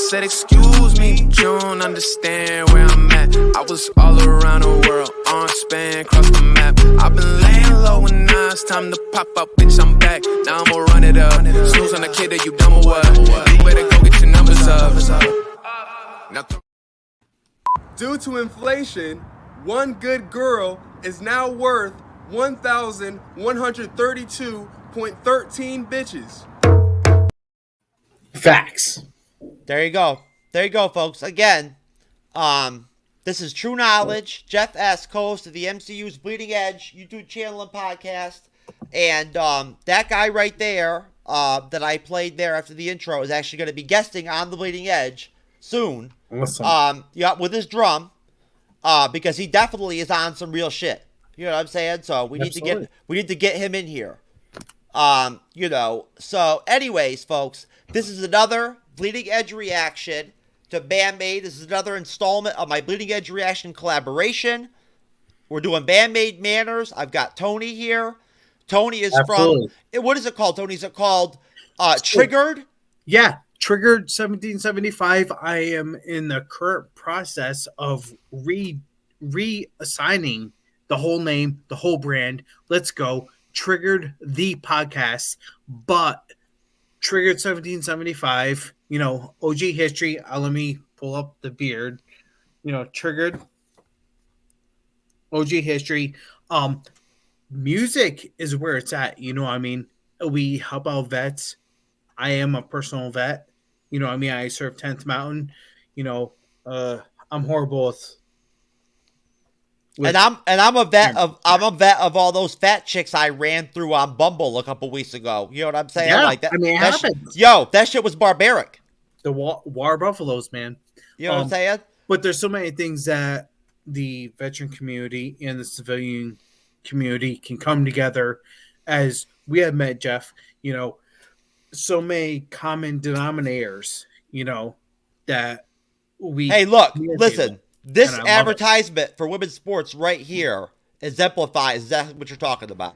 said, excuse me, but you don't understand where I'm at. I was all around the world, on span, across the map. I've been laying low and now it's time to pop up, bitch, I'm back. Now I'ma run it up. Snooze on the kid that you dumb or what? You better go get your numbers up. Now Due to inflation, one good girl is now worth 1,132.13 bitches. Facts. There you go. There you go, folks. Again, this is True Knowledge. Jeff S., co-host of the MCU'S Bleeding Edge YouTube channel and podcast. And that guy right there that I played there after the intro is actually going to be guesting on the Bleeding Edge soon. Awesome. Yeah, with his drum, because he definitely is on some real shit. You know what I'm saying? So we need to get him in here. You know. So, anyways, folks, this is another Bleeding Edge reaction to Band-Maid. This is another installment of my Bleeding Edge reaction collaboration. We're doing Band-Maid Manners. I've got Tony here. Tony is from, what is it called, Tony? Is it called Triggered? Yeah, Triggered 1775. I am in the current process of reassigning the whole name, the whole brand. Let's go. Triggered the podcast, but Triggered 1775, you know, OG history. Let me pull up the beard. You know, Triggered OG history. Music is where it's at. You know what I mean? We help out vets. I am a personal vet. You know what I mean? I serve 10th Mountain. You know, I'm horrible with I'm a vet of all those fat chicks I ran through on Bumble a couple weeks ago. You know what I'm saying? Yeah, like that. I mean, it happens. That shit was barbaric. The War Buffaloes, man. You know what I'm saying? But there's so many things that the veteran community and the civilian community can come together, as we have met, Jeff. You know, so many common denominators. You know that we. Hey, look, listen. This advertisement for women's sports right here exemplifies exactly what you're talking about.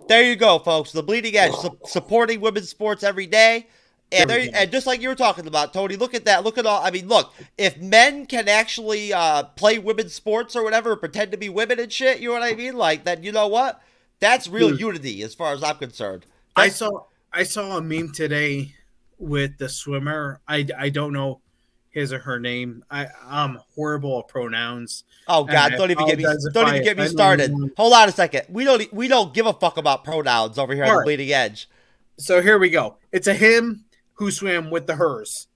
There you go, folks. The Bleeding Edge, supporting women's sports every day. And, and just like you were talking about, Tony, look at that. Look at all. I mean, look, if men can actually play women's sports or whatever, pretend to be women and shit, you know what I mean? Like that, you know what? That's real unity as far as I'm concerned. I saw a meme today with the swimmer. I don't know his or her name. I'm horrible at pronouns. Oh God, don't even get me started. Hold on a second. We don't give a fuck about pronouns over here on the Bleeding Edge. So here we go. It's a him who swam with the hers.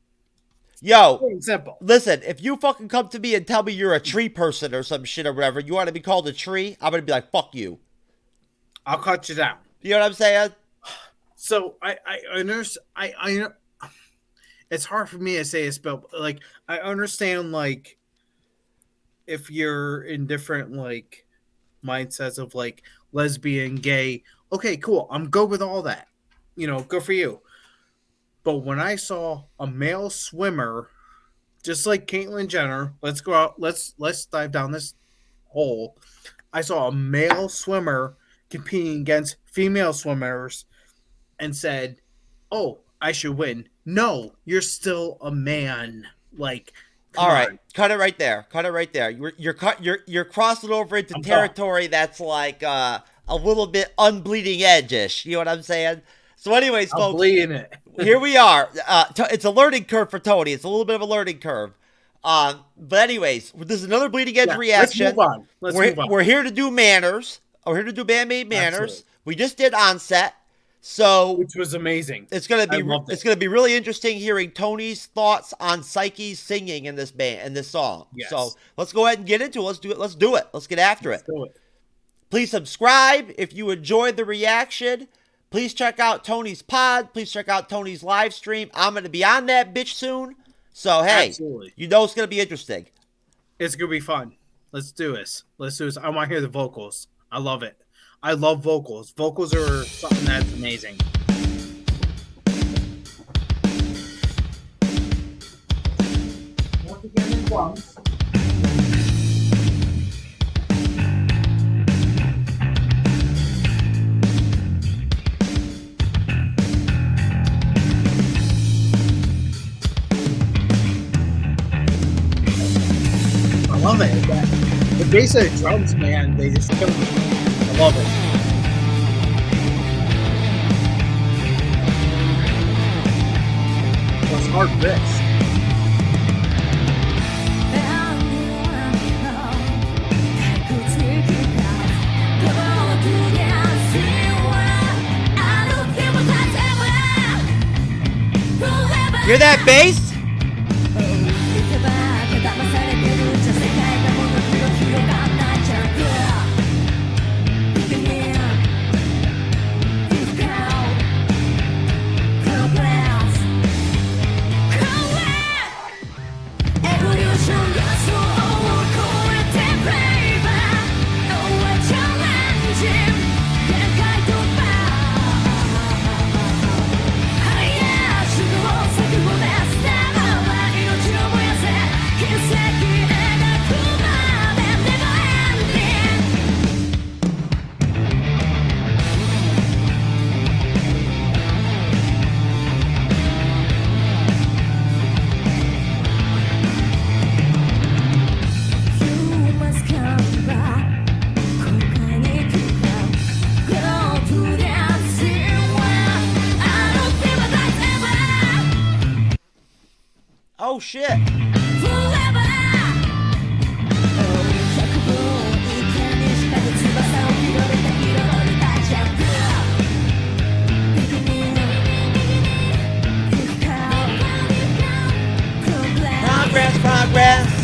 Yo, simple. Listen, if you fucking come to me and tell me you're a tree person or some shit or whatever, you want to be called a tree, I'm gonna be like, fuck you. I'll cut you down. You know what I'm saying? So I understand. It's hard for me to say this, but like I understand, like if you're in different like mindsets of like lesbian, gay. Okay, cool. I'm good with all that. You know, good for you. But when I saw a male swimmer, just like Caitlyn Jenner, let's go out. Let's dive down this hole. I saw a male swimmer competing against female swimmers and said, "Oh, I should win." No, you're still a man. Like, all right, cut it right there. Cut it right there. You're crossing over into territory that's like a little bit unbleeding edge-ish. You know what I'm saying? So, anyways, folks, bleeding it. Here we are. It's a learning curve for Tony. It's a little bit of a learning curve. But anyways, this is another Bleeding Edge reaction. Let's move on. We're here to do Manners. We're here to do Band-Maid Manners. Absolutely. We just did Onset, so which was amazing. It's gonna be really interesting hearing Tony's thoughts on Saiki's singing in this song. Yes. So let's go ahead and get into it. Let's do it. Let's do it. Let's get after it. Do it. Please subscribe if you enjoyed the reaction. Please check out Tony's pod. Please check out Tony's live stream. I'm gonna be on that bitch soon. So hey, you know it's gonna be interesting. It's gonna be fun. Let's do this. Let's do this. I want to hear the vocals. I love it. I love vocals. Vocals are something that's amazing. Once again, in drums. bass and the drums, man, they just kill me. I love it. Those hard riffs. Hear that bass? Oh shit. Progress.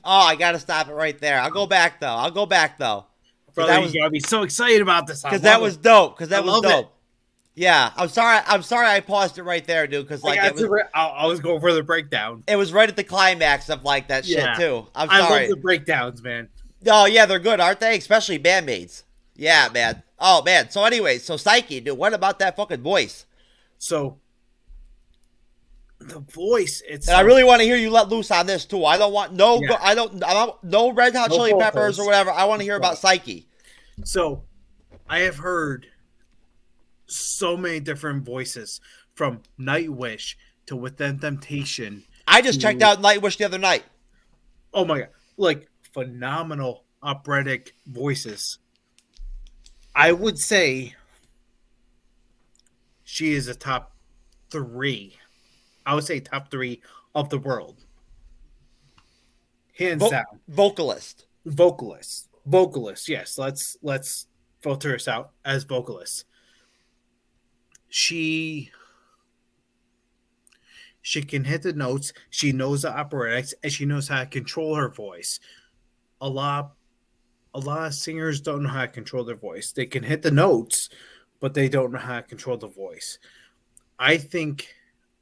Oh, I gotta stop it right there. I'll go back though. Brother, you gotta be so excited about this. Because that was dope. It. Yeah, I'm sorry I paused it right there, dude. Because like I was going for the breakdown. It was right at the climax of like that shit too. I'm sorry. I love the breakdowns, man. Oh yeah, they're good, aren't they? Especially Band-Maids. Yeah, man. Oh man. So anyway, so Saiki, dude, what about that fucking voice? So the voice, it's. And I really want to hear you let loose on this too. I don't want no Red Hot Chili Peppers or whatever. I want to hear about Saiki. So I have heard so many different voices, from Nightwish to Within Temptation. I just checked out Nightwish the other night. Oh my god, like phenomenal operatic voices. I would say she is a top 3. I would say top 3 of the world. Hands down. Vocalist. Yes, let's filter this out as vocalist. She can hit the notes. She knows the operatics, and she knows how to control her voice. A lot of singers don't know how to control their voice. They can hit the notes, but they don't know how to control the voice.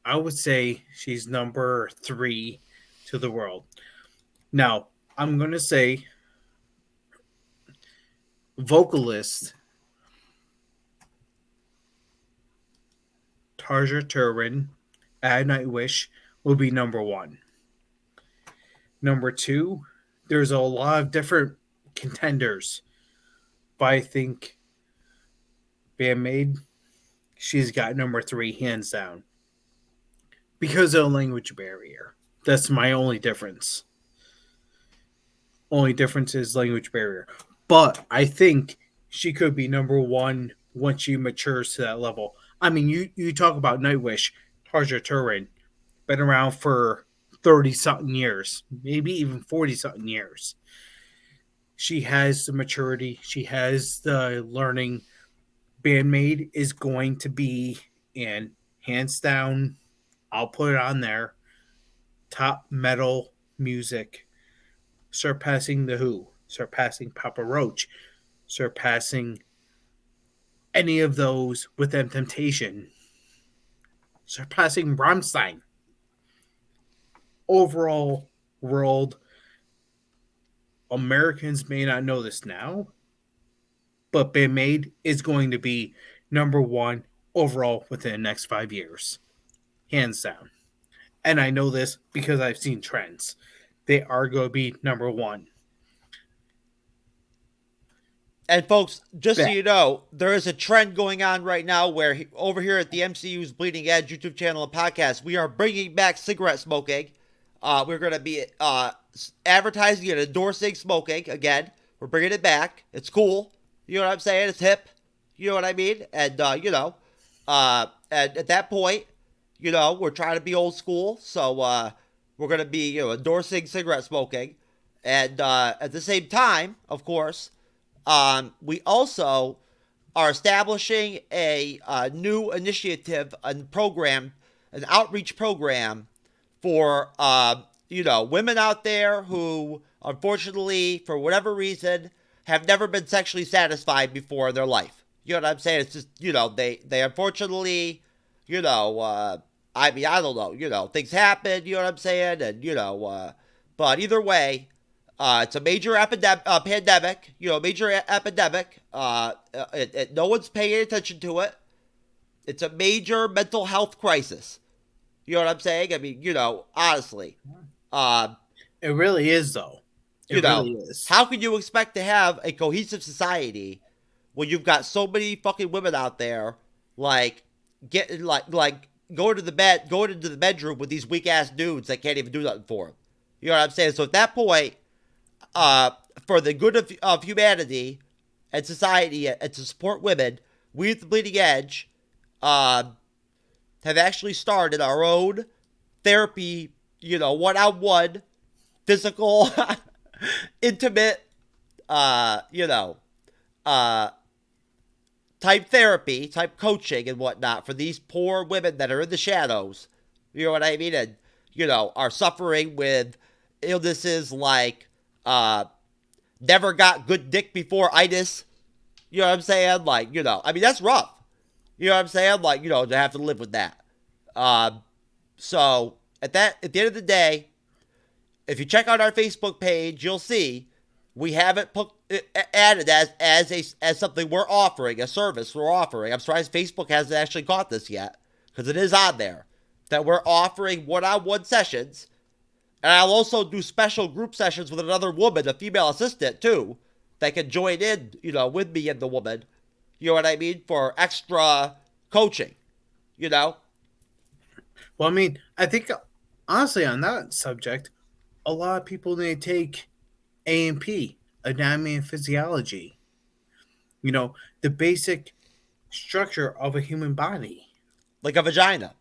I would say she's number 3 to the world. Now, I'm going to say vocalist Tarja Turin at Nightwish will be number 1. Number 2, there's a lot of different contenders, but I think Band-Maid, she's got number 3 hands down. Because of the language barrier. That's my only difference. Only difference is language barrier. But I think she could be number 1 once she matures to that level. I mean, you talk about Nightwish, Tarja Turin, been around for 30-something years, maybe even 40-something years. She has the maturity. She has the learning. Band-Maid is going to be, and hands down, I'll put it on there, top metal music, surpassing The Who, surpassing Papa Roach, surpassing any of those Within Temptation, surpassing Rammstein. Overall world, Americans may not know this now, but Band-Maid is going to be number one overall within the next 5 years, hands down. And I know this because I've seen trends. They are going to be number one. And folks, just so you know, there is a trend going on right now where over here at the MCU's Bleeding Edge YouTube channel and podcast, we are bringing back cigarette smoking. We're going to be advertising and endorsing smoking again. We're bringing it back. It's cool. You know what I'm saying? It's hip. You know what I mean? And, and at that point, we're trying to be old school. So we're going to be endorsing cigarette smoking. And at the same time, of course, we also are establishing a new initiative and program, an outreach program for, women out there who, unfortunately, for whatever reason, have never been sexually satisfied before in their life. You know what I'm saying? It's just, they unfortunately, I don't know, things happen, you know what I'm saying? And, but either way, it's a major pandemic, major epidemic. No one's paying attention to it. It's a major mental health crisis. You know what I'm saying? I mean, honestly. It really is, though. It really is. How can you expect to have a cohesive society when you've got so many fucking women out there, going into the bedroom with these weak ass dudes that can't even do nothing for them? You know what I'm saying? So at that point, for the good of humanity and society and to support women, we at the Bleeding Edge have actually started our own therapy, one-on-one, physical, intimate, type therapy, type coaching and whatnot for these poor women that are in the shadows. You know what I mean? And, are suffering with illnesses like never got good dick before itis. You know what I'm saying? That's rough. You know what I'm saying? To have to live with that. So at the end of the day, if you check out our Facebook page, you'll see we have it added as something we're offering, a service we're offering. I'm surprised Facebook hasn't actually caught this yet, because it is on there, that we're offering one-on-one sessions. And I'll also do special group sessions with another woman, a female assistant, too, that can join in, with me and the woman. You know what I mean? For extra coaching, Well, I mean, I think, honestly, on that subject, a lot of people need to take A&P, anatomy and physiology. The basic structure of a human body. Like a vagina.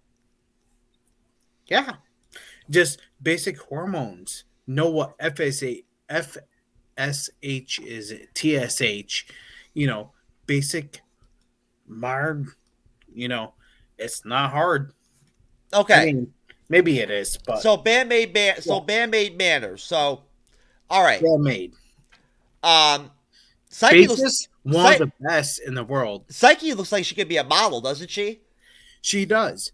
Yeah. Just basic hormones. Know what FSH is, TSH. Basic MARD. It's not hard. Okay. I mean, maybe it is, but so Band-Maid manners. So, all right. Band-Maid. Saiki looks one of the best in the world. Saiki looks like she could be a model, doesn't she? She does.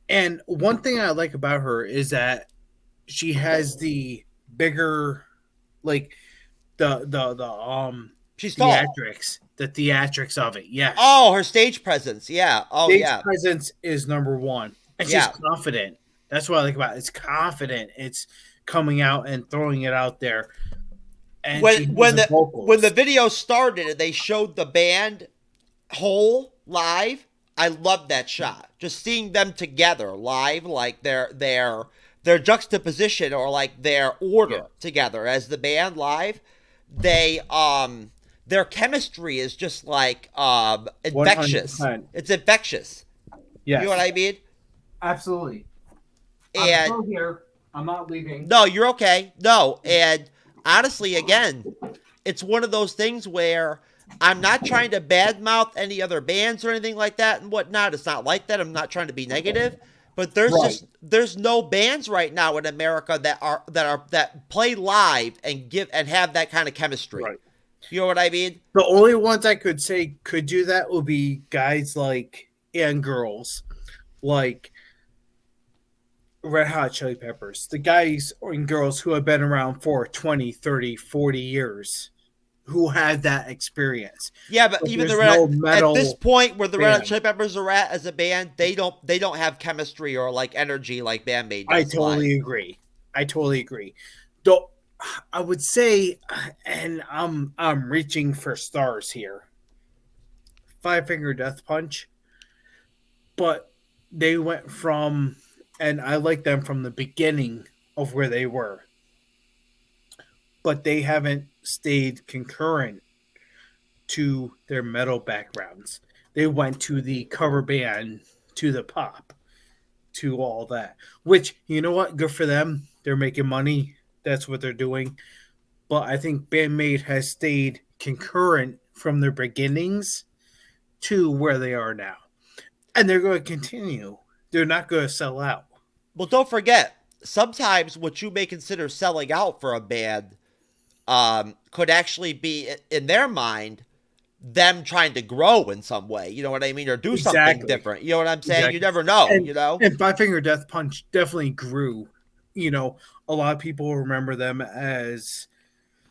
And one thing I like about her is that she has the bigger, she's tall. The theatrics of it. Yeah. Oh, her stage presence. Yeah. Oh, stage presence is number one. And she's confident. That's what I like about it. It's confident. It's coming out and throwing it out there. And when the video started and they showed the band whole live, I loved that shot. Just seeing them together live, their juxtaposition or their order together as the band live, their chemistry is just infectious. 100%. It's infectious. Yeah. You know what I mean? Absolutely. And I'm still here. I'm not leaving. No, you're okay. No, and honestly, again, it's one of those things where I'm not trying to badmouth any other bands or anything like that and whatnot. It's not like that. I'm not trying to be negative, but there's no bands right now in America that play live and have that kind of chemistry. Right. You know what I mean? The only ones I could say could do that would be guys and girls like Red Hot Chili Peppers. The guys and girls who have been around for 20, 30, 40 years. who had that experience. Yeah, but even there's the no at this metal point where the Red Hot band. Chili Peppers are at as a band, they don't have chemistry or like energy like Band-Maid I does live. totally agree. Though I would say, and I'm reaching for stars here. Five Finger Death Punch, but they went from, and I like them from the beginning of where they were, but they haven't stayed concurrent to their metal backgrounds. They went to the cover band, to the pop, to all that. Which, you know what? Good for them. They're making money. That's what they're doing. But I think Band-Maid has stayed concurrent from their beginnings to where they are now. And they're going to continue. They're not going to sell out. Well, don't forget, sometimes what you may consider selling out for a band could actually be, in their mind, them trying to grow in some way. You know what I mean? Or do something different. You know what I'm saying? Exactly. You never know, And Five Finger Death Punch definitely grew. A lot of people remember them as...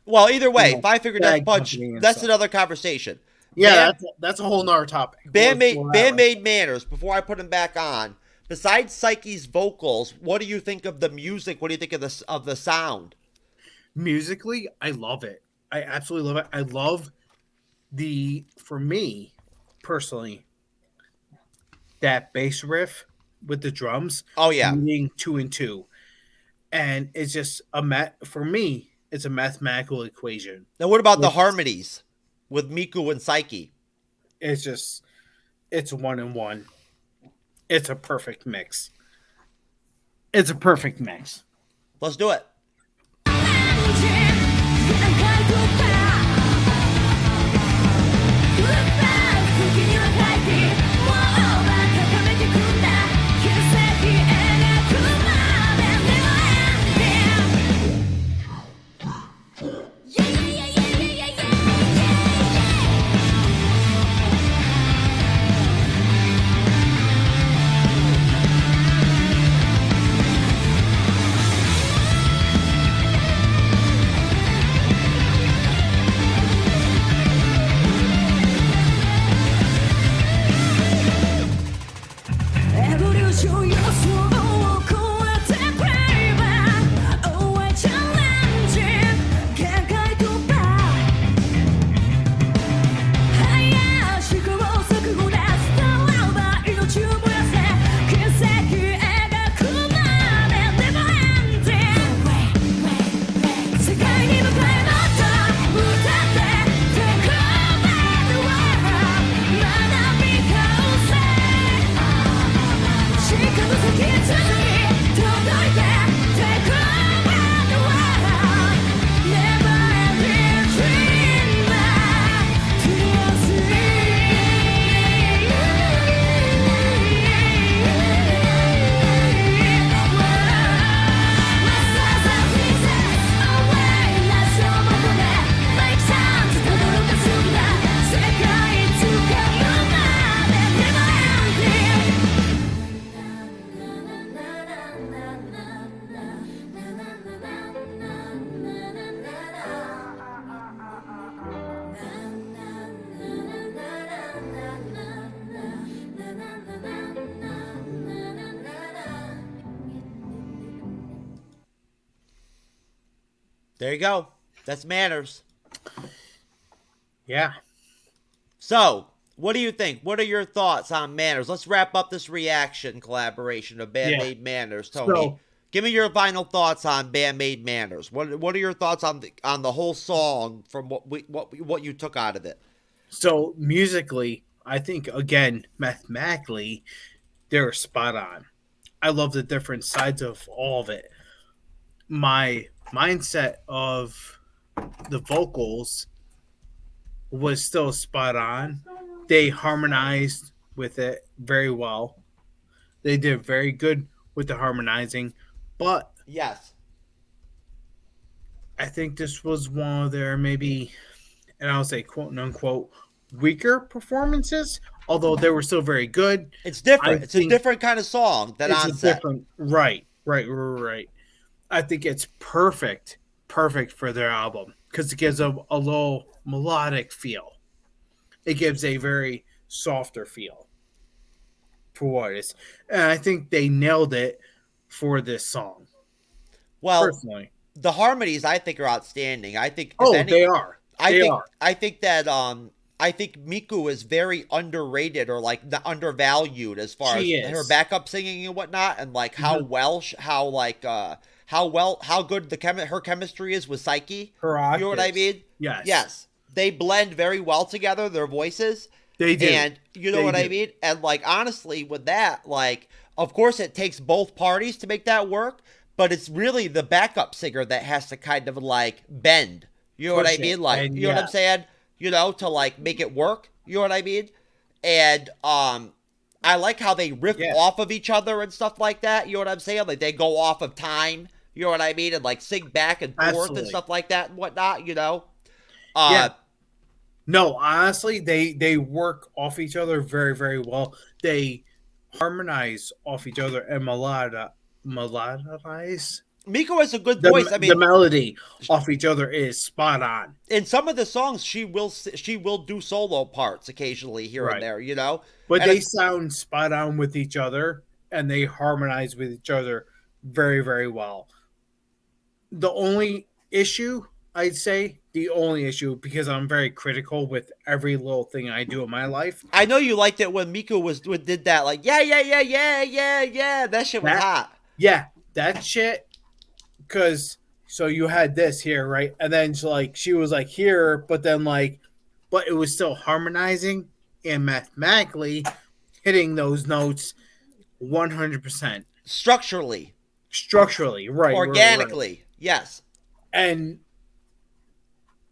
Well, either way, Five Finger Death Punch, that's stuff. another conversation. Yeah, that's a whole nother topic. Band-Maid manners, before I put him back on, besides Saiki's vocals, what do you think of the music? What do you think of the sound? Musically, I love it. I absolutely love it. I love for me, personally, that bass riff with the drums. Oh, yeah. Meaning 2 and 2. And it's just for me, it's a mathematical equation. Now, what about the harmonies with Miku and Saiki? It's 1 and 1. It's a perfect mix. Let's do it. There you go. That's manners. Yeah. So, what do you think? What are your thoughts on manners? Let's wrap up this reaction collaboration of Band-Maid Manners, Tony. So, give me your final thoughts on Band-Maid Manners. What are your thoughts on the whole song from what you took out of it? So musically, I think again mathematically, they're spot on. I love the different sides of all of it. My mindset of the vocals was still spot on. They harmonized with it very well. They did very good with the harmonizing, but yes, I think this was one of their maybe, and I'll say quote unquote, weaker performances, although they were still very good. It's different. It's a different kind of song than Onset. Right. I think it's perfect for their album because it gives them a little melodic feel. It gives a very softer feel for what it is. And I think they nailed it for this song. Well, Personally. the harmonies I think are outstanding. I think They are. I think that I think Miku is very underrated or like undervalued as far She as her is. backup singing and whatnot, and like how how good her chemistry is with Saiki. Her You know what I octaves. mean? Yes. Yes. They blend very well together, their voices. They do. And you know what I mean? And like honestly, with that, like of course it takes both parties to make that work, but it's really the backup singer that has to kind of like bend. You know what I mean? Like you know what I'm saying? You know, to like make it work. You know what I mean? And I like how they riff off of each other and stuff like that. You know what I'm saying? Like they go off of time. You know what I mean? And like sing back and forth and stuff like that and whatnot. You know? No, honestly, they work off each other very, very well. They harmonize off each other and melodize. Miko has a good voice. I mean, the melody off each other is spot on. In some of the songs, she will do solo parts occasionally here and there, you know. But they sound spot on with each other, and they harmonize with each other very, very well. The only issue, I'd say, because I'm very critical with every little thing I do in my life. I know you liked it when Miku did that, like yeah. That shit was hot. Yeah, that shit. Because so you had this here, right? And then she was like here, but then but it was still harmonizing and mathematically hitting those notes 100%. Structurally, right? Organically, right. Yes. And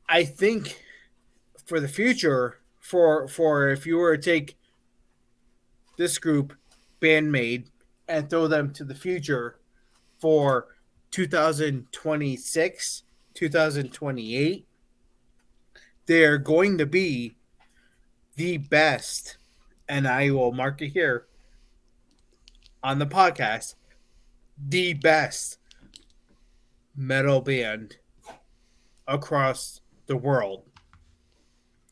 I think for the future, for if you were to take this group, Band-Maid, and throw them to the future for 2026, 2028, they're going to be the best, and I will mark it here on the podcast, the best metal band across the world.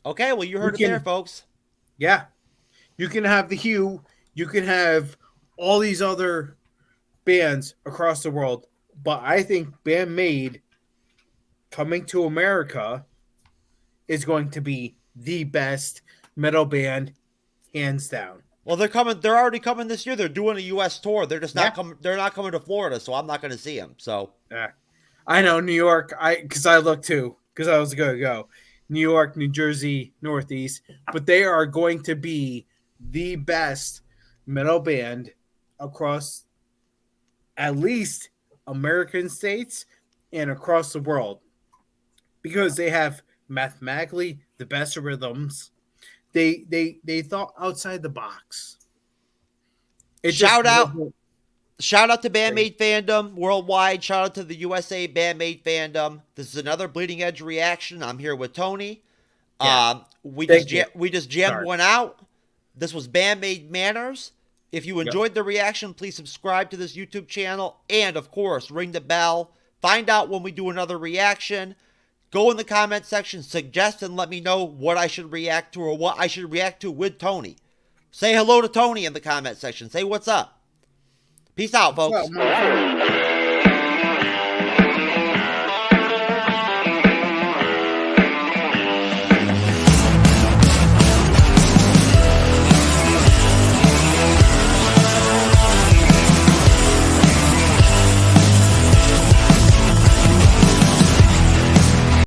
Okay, well, you heard it there, folks. Yeah. You can have The Hue, you can have all these other bands across the world, but I think Band-Maid coming to America is going to be the best metal band, hands down. Well, they're coming. They're already coming this year. They're doing a U.S. tour. They're just not coming. They're not coming to Florida, so I'm not going to see them. So, I know New York. Because I looked too, because I was going to go New York, New Jersey, Northeast, but they are going to be the best metal band across at least American states and across the world, because they have mathematically the best rhythms. They thought outside the box. Shout out to Band-Maid fandom worldwide. Shout out to the USA Band-Maid fandom. This is another Bleeding Edge reaction. I'm here with Tony. Yeah. We just jammed one out. This was Band-Maid Manners. If you enjoyed the reaction, please subscribe to this YouTube channel. And, of course, ring the bell. Find out when we do another reaction. Go in the comment section, suggest and let me know what I should react to or what I should react to with Tony. Say hello to Tony in the comment section. Say what's up. Peace out, folks.